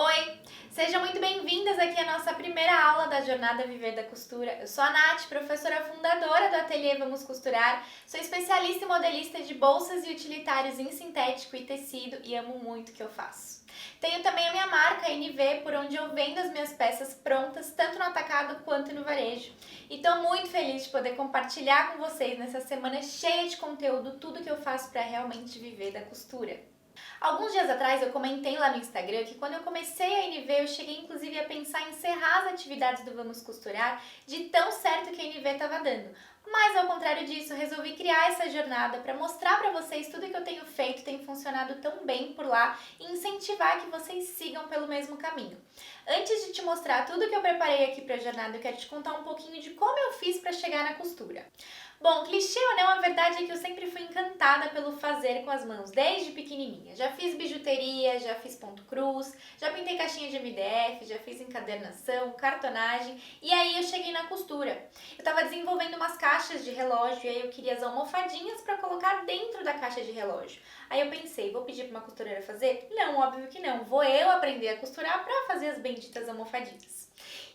Oi, sejam muito bem-vindas aqui à nossa primeira aula da Jornada Viver da Costura. Eu sou a Nath, professora fundadora do Ateliê Vamos Costurar, sou especialista e modelista de bolsas e utilitários em sintético e tecido e amo muito o que eu faço. Tenho também a minha marca NV, por onde eu vendo as minhas peças prontas, tanto no atacado quanto no varejo. E estou muito feliz de poder compartilhar com vocês nessa semana cheia de conteúdo, tudo que eu faço para realmente viver da costura. Alguns dias atrás eu comentei lá no Instagram que quando eu comecei a NV eu cheguei inclusive a pensar em encerrar as atividades do Vamos Costurar de tão certo que a NV estava dando. Mas ao contrário disso, eu resolvi criar essa jornada para mostrar para vocês tudo que eu tenho feito, tem funcionado tão bem por lá e incentivar que vocês sigam pelo mesmo caminho. Antes de te mostrar tudo que eu preparei aqui para a jornada, eu quero te contar um pouquinho de como eu fiz para chegar na costura. Bom, clichê ou não, a verdade é que eu sempre fui encantada pelo fazer com as mãos, desde pequenininha. Já fiz bijuteria, já fiz ponto cruz, já pintei caixinha de MDF, já fiz encadernação, cartonagem e aí eu cheguei na costura. Eu estava desenvolvendo umas caixas de relógio e aí eu queria as almofadinhas para colocar dentro da caixa de relógio. Aí eu pensei, vou pedir para uma costureira fazer? Não, óbvio que não. Vou eu aprender a costurar para fazer as benditas almofadinhas.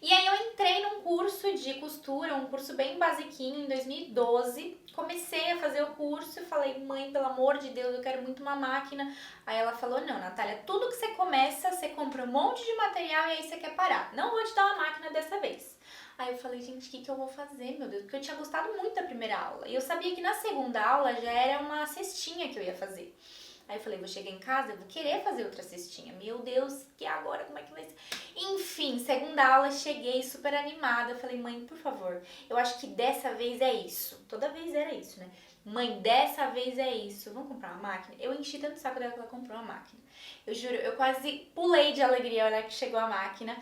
E aí eu entrei num curso de costura, um curso bem basiquinho em 2012. Comecei a fazer o curso e falei, mãe, pelo amor de Deus, eu quero muito uma máquina. Aí ela falou, não, Natália, tudo que você começa, você compra um monte de material e aí você quer parar. Não vou te dar uma máquina dessa vez. Aí eu falei, gente, o que eu vou fazer, meu Deus? Porque eu tinha gostado muito da primeira aula. E eu sabia que na segunda aula já era uma cestinha que eu ia fazer. Aí eu falei, vou chegar em casa, eu vou querer fazer outra cestinha. Meu Deus, que agora, como é que vai ser? Enfim, segunda aula, cheguei super animada. Eu falei, mãe, por favor, eu acho que dessa vez é isso. Toda vez era isso, né? Mãe, dessa vez é isso. Vamos comprar uma máquina? Eu enchi tanto o saco dela que ela comprou uma máquina. Eu juro, eu quase pulei de alegria na hora que chegou a máquina,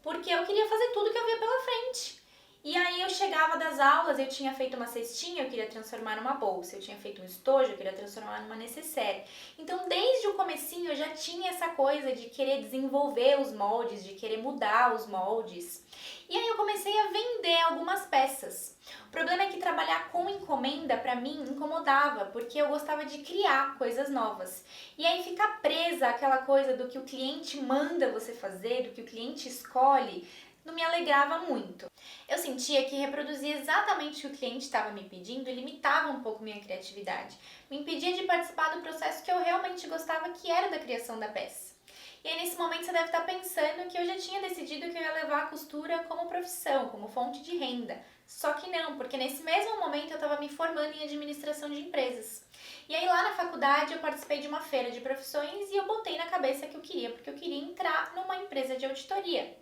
porque eu queria fazer tudo que eu via pela frente. E aí eu chegava das aulas, eu tinha feito uma cestinha, eu queria transformar numa bolsa, eu tinha feito um estojo, eu queria transformar numa necessaire. Então desde o comecinho eu já tinha essa coisa de querer desenvolver os moldes, de querer mudar os moldes. E aí eu comecei a vender algumas peças. O problema é que trabalhar com encomenda pra mim incomodava, porque eu gostava de criar coisas novas. E aí ficar presa àquela coisa do que o cliente manda você fazer, do que o cliente escolhe, não me alegrava muito. Eu sentia que reproduzir exatamente o que o cliente estava me pedindo e limitava um pouco minha criatividade. Me impedia de participar do processo que eu realmente gostava, que era da criação da peça. E aí nesse momento você deve estar pensando que eu já tinha decidido que eu ia levar a costura como profissão, como fonte de renda. Só que não, porque nesse mesmo momento eu estava me formando em administração de empresas. E aí lá na faculdade eu participei de uma feira de profissões e eu botei na cabeça que eu queria, porque eu queria entrar numa empresa de auditoria.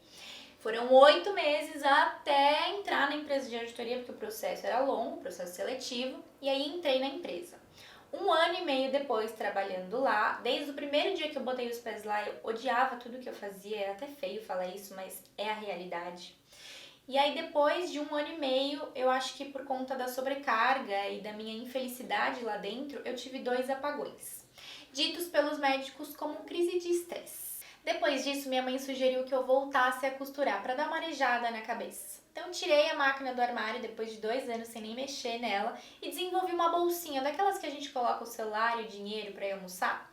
Foram 8 meses até entrar na empresa de auditoria, porque o processo era longo, processo seletivo, e aí entrei na empresa. 1 ano e meio depois trabalhando lá, desde o primeiro dia que eu botei os pés lá, eu odiava tudo que eu fazia, é até feio falar isso, mas é a realidade. E aí depois de 1 ano e meio, eu acho que por conta da sobrecarga e da minha infelicidade lá dentro, eu tive 2 apagões, ditos pelos médicos como crise de estresse. Depois disso, minha mãe sugeriu que eu voltasse a costurar para dar uma arejada na cabeça. Então tirei a máquina do armário depois de 2 anos sem nem mexer nela e desenvolvi uma bolsinha daquelas que a gente coloca o celular e o dinheiro para ir almoçar.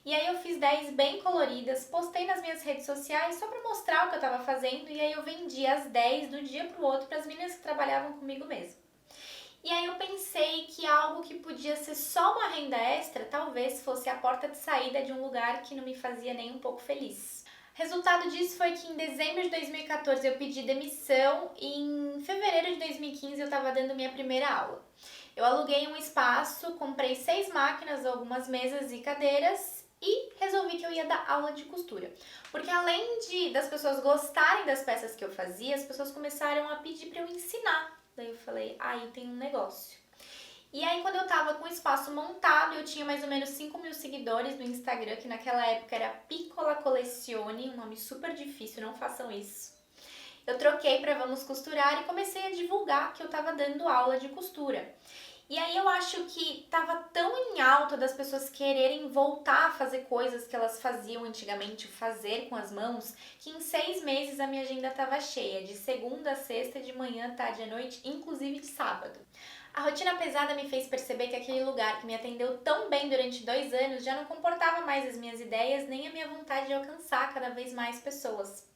E aí eu fiz 10 bem coloridas, postei nas minhas redes sociais só para mostrar o que eu estava fazendo e aí eu vendi as 10 do dia pro outro para as meninas que trabalhavam comigo mesmo. E aí eu pensei que algo que podia ser só uma renda extra, talvez fosse a porta de saída de um lugar que não me fazia nem um pouco feliz. Resultado disso foi que em dezembro de 2014 eu pedi demissão e em fevereiro de 2015 eu estava dando minha primeira aula. Eu aluguei um espaço, comprei 6 máquinas, algumas mesas e cadeiras e resolvi que eu ia dar aula de costura. Porque além das pessoas gostarem das peças que eu fazia, as pessoas começaram a pedir para eu ensinar. Daí eu falei, aí tem um negócio. E aí quando eu tava com o espaço montado, eu tinha mais ou menos 5.000 seguidores no Instagram, que naquela época era Piccola Collezione, um nome super difícil, não façam isso. Eu troquei para Vamos Costurar e comecei a divulgar que eu tava dando aula de costura. E aí eu acho que tava tão em alta das pessoas quererem voltar a fazer coisas que elas faziam antigamente, fazer com as mãos, que em 6 meses a minha agenda tava cheia, de segunda a sexta, de manhã, tarde à noite, inclusive de sábado. A rotina pesada me fez perceber que aquele lugar que me atendeu tão bem durante 2 anos já não comportava mais as minhas ideias nem a minha vontade de alcançar cada vez mais pessoas.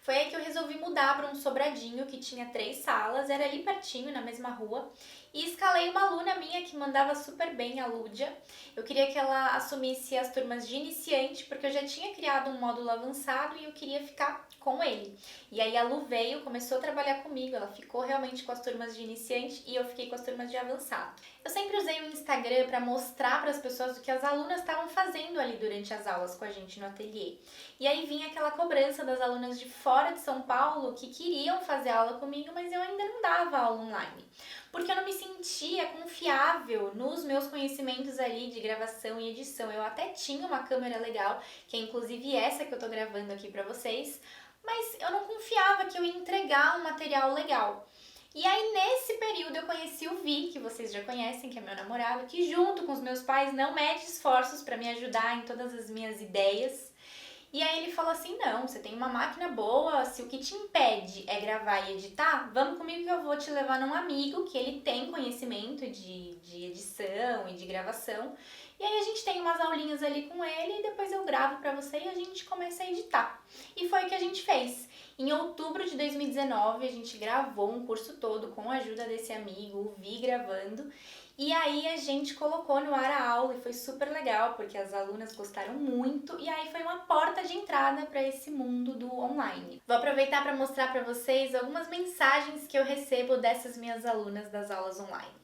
Foi aí que eu resolvi mudar para um sobradinho que tinha 3 salas, era ali pertinho, na mesma rua, e escalei uma aluna minha que mandava super bem, a Lúdia. Eu queria que ela assumisse as turmas de iniciante, porque eu já tinha criado um módulo avançado e eu queria ficar com ele. E aí a Lu veio, começou a trabalhar comigo, ela ficou realmente com as turmas de iniciante e eu fiquei com as turmas de avançado. Eu sempre usei o Instagram para mostrar para as pessoas o que as alunas estavam fazendo ali durante as aulas com a gente no ateliê. E aí vinha aquela cobrança das alunas de fora de São Paulo que queriam fazer aula comigo, mas eu ainda não dava aula online. Porque eu não me sentia confiável nos meus conhecimentos ali de gravação e edição. Eu até tinha uma câmera legal, que é inclusive essa que eu tô gravando aqui pra vocês, mas eu não confiava que eu ia entregar um material legal. E aí nesse período eu conheci o Vi, que vocês já conhecem, que é meu namorado, que junto com os meus pais não mede esforços para me ajudar em todas as minhas ideias. E aí ele falou assim, não, você tem uma máquina boa, se o que te impede é gravar e editar, vamos comigo que eu vou te levar num amigo que ele tem conhecimento de edição e de gravação. E aí a gente tem umas aulinhas ali com ele e depois eu gravo pra você e a gente começa a editar. E foi o que a gente fez. Em outubro de 2019 a gente gravou um curso todo com a ajuda desse amigo, o Vi gravando. E aí a gente colocou no ar a aula e foi super legal, porque as alunas gostaram muito e aí foi uma porta de entrada para esse mundo do online. Vou aproveitar para mostrar para vocês algumas mensagens que eu recebo dessas minhas alunas das aulas online.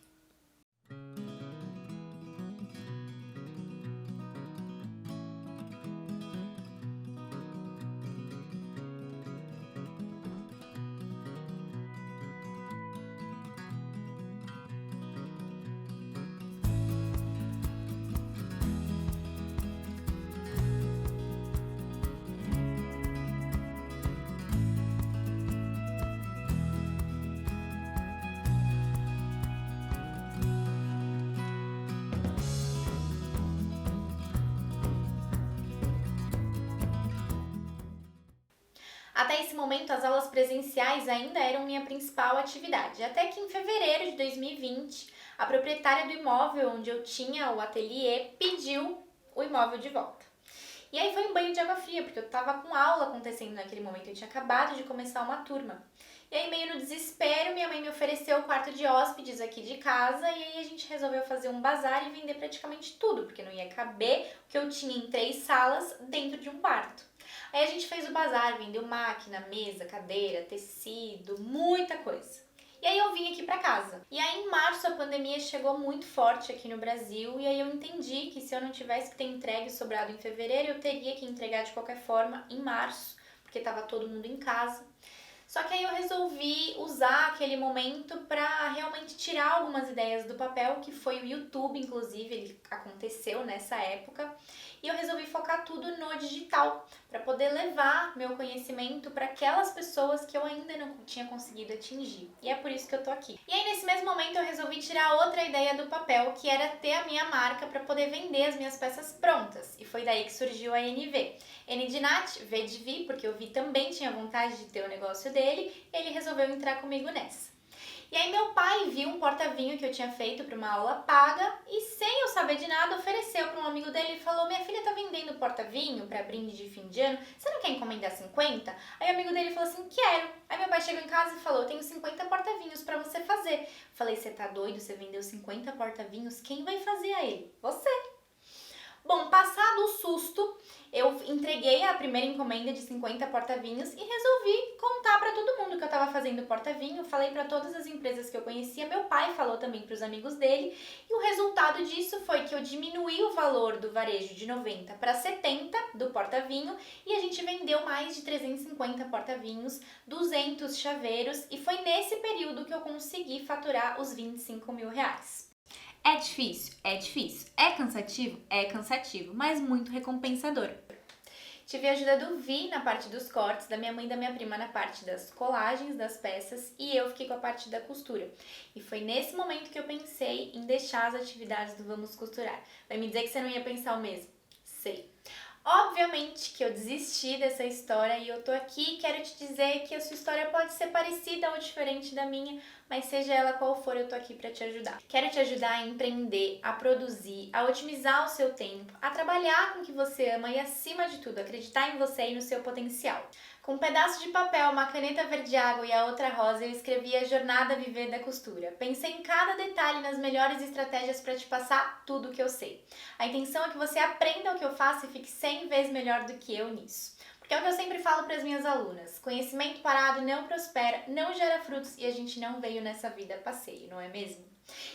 Até esse momento, as aulas presenciais ainda eram minha principal atividade, até que em fevereiro de 2020, a proprietária do imóvel onde eu tinha o ateliê pediu o imóvel de volta. E aí foi um banho de água fria, porque eu estava com aula acontecendo naquele momento, eu tinha acabado de começar uma turma. E aí, meio no desespero, minha mãe me ofereceu o quarto de hóspedes aqui de casa e aí a gente resolveu fazer um bazar e vender praticamente tudo, porque não ia caber o que eu tinha em 3 salas dentro de um quarto. Aí a gente fez o bazar, vendeu máquina, mesa, cadeira, tecido, muita coisa. E aí eu vim aqui pra casa. E aí em março a pandemia chegou muito forte aqui no Brasil e aí eu entendi que se eu não tivesse que ter entregue o sobrado em fevereiro, eu teria que entregar de qualquer forma em março, porque tava todo mundo em casa. Só que aí eu resolvi usar aquele momento para realmente tirar algumas ideias do papel, que foi o YouTube, inclusive, ele aconteceu nessa época. E eu resolvi focar tudo no digital, para poder levar meu conhecimento para aquelas pessoas que eu ainda não tinha conseguido atingir. E é por isso que eu tô aqui. E aí nesse mesmo momento eu resolvi tirar outra ideia do papel, que era ter a minha marca para poder vender as minhas peças prontas. E foi daí que surgiu a NV. N de Nath, V de Vi, porque o Vi também tinha vontade de ter o negócio dele, e ele resolveu entrar comigo nessa. E aí meu pai viu um porta-vinho que eu tinha feito para uma aula paga e sem eu saber de nada ofereceu para um amigo dele e falou: minha filha tá vendendo porta-vinho para brinde de fim de ano, você não quer encomendar 50? Aí o amigo dele falou assim: quero. Aí meu pai chegou em casa e falou: eu tenho 50 porta-vinhos para você fazer. Falei: você tá doido? Você vendeu 50 porta-vinhos? Quem vai fazer a ele? Você. Bom, passado o susto, eu entreguei a primeira encomenda de 50 porta-vinhos e resolvi contar para todo mundo que eu estava fazendo porta-vinho. Falei para todas as empresas que eu conhecia, meu pai falou também para os amigos dele. E o resultado disso foi que eu diminuí o valor do varejo de 90 para 70 do porta-vinho e a gente vendeu mais de 350 porta-vinhos, 200 chaveiros e foi nesse período que eu consegui faturar os 25 mil reais. É difícil? É difícil. É cansativo? É cansativo, mas muito recompensador. Tive a ajuda do Vi na parte dos cortes, da minha mãe e da minha prima na parte das colagens das peças e eu fiquei com a parte da costura. E foi nesse momento que eu pensei em deixar as atividades do Vamos Costurar. Vai me dizer que você não ia pensar o mesmo? Sei. Obviamente que eu desisti dessa história e eu tô aqui e quero te dizer que a sua história pode ser parecida ou diferente da minha, mas seja ela qual for, eu tô aqui para te ajudar. Quero te ajudar a empreender, a produzir, a otimizar o seu tempo, a trabalhar com o que você ama e, acima de tudo, acreditar em você e no seu potencial. Com um pedaço de papel, uma caneta verde água e a outra rosa, eu escrevi a jornada Viver da Costura. Pensei em cada detalhe, nas melhores estratégias para te passar tudo o que eu sei. A intenção é que você aprenda o que eu faço e fique 100 vezes melhor do que eu nisso. Porque é o que eu sempre falo para as minhas alunas: conhecimento parado não prospera, não gera frutos e a gente não veio nessa vida a passeio, não é mesmo?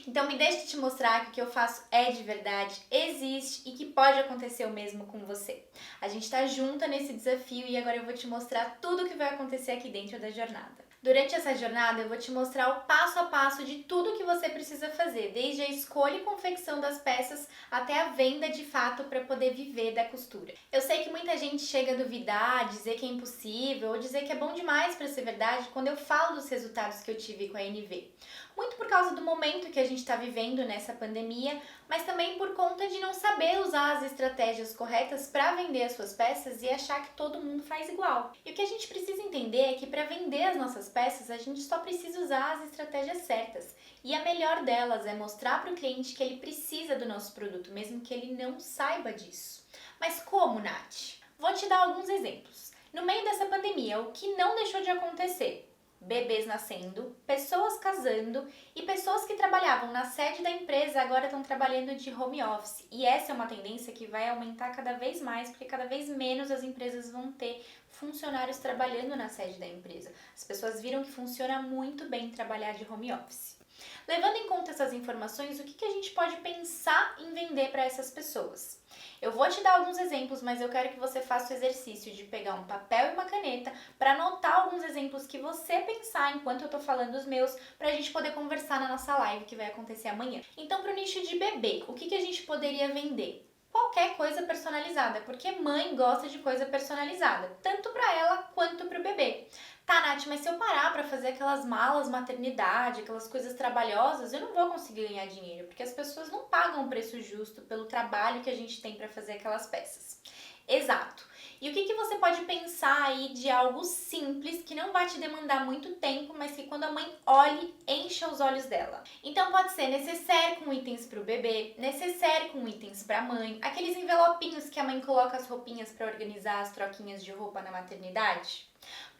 Então me deixe te mostrar que o que eu faço é de verdade, existe e que pode acontecer o mesmo com você. A gente tá junta nesse desafio e agora eu vou te mostrar tudo o que vai acontecer aqui dentro da jornada. Durante essa jornada eu vou te mostrar o passo a passo de tudo o que você precisa fazer, desde a escolha e confecção das peças até a venda de fato para poder viver da costura. Eu sei que muita gente chega a duvidar, dizer que é impossível ou dizer que é bom demais para ser verdade quando eu falo dos resultados que eu tive com a NV. Muito por causa do momento que a gente está vivendo nessa pandemia, mas também por conta de não saber usar as estratégias corretas para vender as suas peças e achar que todo mundo faz igual. E o que a gente precisa entender é que para vender as nossas peças, a gente só precisa usar as estratégias certas. E a melhor delas é mostrar para o cliente que ele precisa do nosso produto, mesmo que ele não saiba disso. Mas como, Nath? Vou te dar alguns exemplos. No meio dessa pandemia, o que não deixou de acontecer? Bebês nascendo, pessoas casando e pessoas que trabalhavam na sede da empresa agora estão trabalhando de home office. E essa é uma tendência que vai aumentar cada vez mais, porque cada vez menos as empresas vão ter funcionários trabalhando na sede da empresa. As pessoas viram que funciona muito bem trabalhar de home office. Levando em conta essas informações, o que a gente pode pensar em vender para essas pessoas? Eu vou te dar alguns exemplos, mas eu quero que você faça o exercício de pegar um papel e uma caneta para anotar alguns exemplos que você pensar enquanto eu estou falando os meus, para a gente poder conversar na nossa live que vai acontecer amanhã. Então, para o nicho de bebê, o que a gente poderia vender? Qualquer coisa personalizada, porque mãe gosta de coisa personalizada, tanto para ela quanto para o bebê. Tá, Nath, mas se eu parar para fazer aquelas malas maternidade, aquelas coisas trabalhosas, eu não vou conseguir ganhar dinheiro, porque as pessoas não pagam o preço justo pelo trabalho que a gente tem para fazer aquelas peças. Exato. E o que você pode pensar aí de algo simples que não vai te demandar muito tempo, mas que quando a mãe olhe, encha os olhos dela? Então pode ser necessaire com itens para o bebê, necessaire com itens para a mãe, aqueles envelopinhos que a mãe coloca as roupinhas para organizar as troquinhas de roupa na maternidade.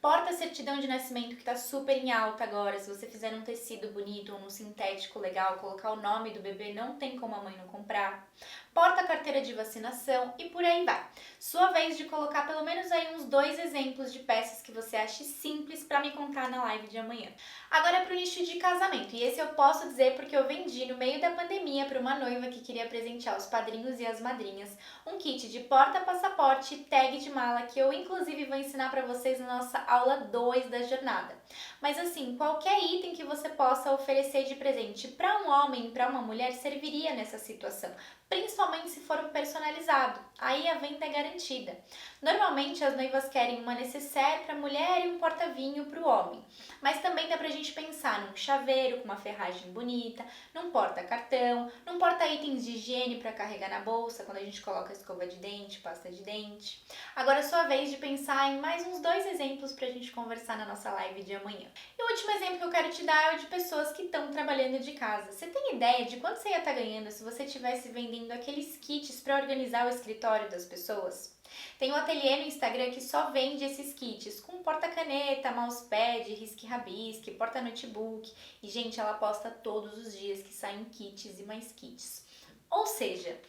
Porta-certidão de nascimento que tá super em alta agora. Se você fizer um tecido bonito ou um sintético legal, colocar o nome do bebê, não tem como a mãe não comprar. Porta-carteira de vacinação e por aí vai. Sua vez de colocar pelo menos aí uns 2 exemplos de peças que você ache simples para me contar na live de amanhã. Agora é pro nicho de casamento, e esse eu posso dizer porque eu vendi no meio da pandemia para uma noiva que queria presentear os padrinhos e as madrinhas um kit de porta-passaporte e tag de mala que eu inclusive vou ensinar para vocês na nossa aula 2 da jornada. Mas assim, qualquer item que você possa oferecer de presente para um homem e para uma mulher serviria nessa situação, principalmente se for um personalizado. Aí a venda é garantida. Normalmente as noivas querem uma necessaire para a mulher e um porta-vinho para o homem. Mas também dá pra gente pensar num chaveiro com uma ferragem bonita, num porta-cartão, num porta-itens de higiene para carregar na bolsa quando a gente coloca escova de dente, pasta de dente. Agora é sua vez de pensar em mais uns 2 exemplos pra gente conversar na nossa live de amanhã. E o último exemplo que eu quero te dar é o de pessoas que estão trabalhando de casa. Você tem ideia de quanto você ia estar ganhando se você estivesse vendendo aqueles kits para organizar o escritório das pessoas? Tem um ateliê no Instagram que só vende esses kits com porta-caneta, mousepad, risque-rabisque, porta-notebook. E, gente, ela posta todos os dias que saem kits e mais kits. Ou seja,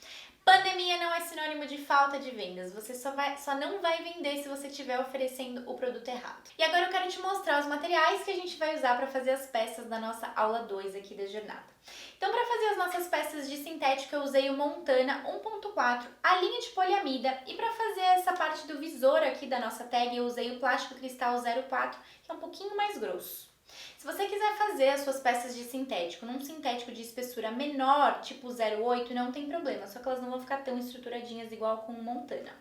pandemia não é sinônimo de falta de vendas. Você só não vai vender se você estiver oferecendo o produto errado. E agora eu quero te mostrar os materiais que a gente vai usar para fazer as peças da nossa aula 2 aqui da jornada. Então, para fazer as nossas peças de sintético, eu usei o Montana 1.4, a linha de poliamida, e para fazer essa parte do visor aqui da nossa tag, eu usei o plástico cristal 04, que é um pouquinho mais grosso. Se você quiser fazer as suas peças de sintético num sintético de espessura menor, tipo 0,8, não tem problema, só que elas não vão ficar tão estruturadinhas igual com o Montana.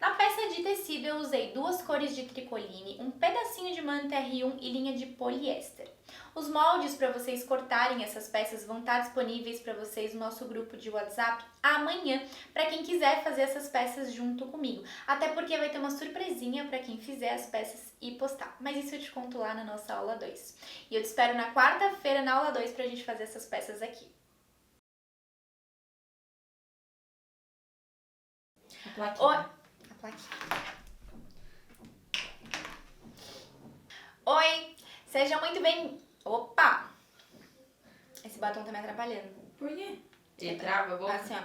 Na peça de tecido eu usei 2 cores de tricoline, um pedacinho de manta R1 e linha de poliéster. Os moldes para vocês cortarem essas peças vão estar disponíveis para vocês no nosso grupo de WhatsApp amanhã, para quem quiser fazer essas peças junto comigo. Até porque vai ter uma surpresinha para quem fizer as peças e postar. Mas isso eu te conto lá na nossa aula 2. E eu te espero na quarta-feira na aula 2 pra gente fazer essas peças aqui. A plaquinha. Oi. A plaquinha. Oi, seja muito bem... Opa! Esse batom tá me atrapalhando. Por quê? Ele trava a boca? Assim, ó.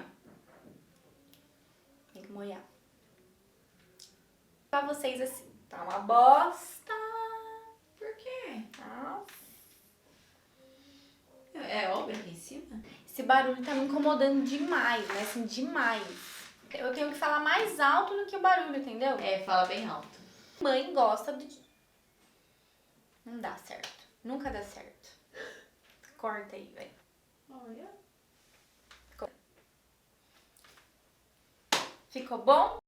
Tem que molhar. Pra vocês assim. Tá uma bosta. Por quê? Nossa. É obra aqui em cima? Esse barulho tá me incomodando demais, né? Assim, demais. Eu tenho que falar mais alto do que o barulho, entendeu? É, fala bem alto. Mãe gosta de... Não dá certo. Nunca dá certo. Corta aí, velho. Olha. Ficou bom?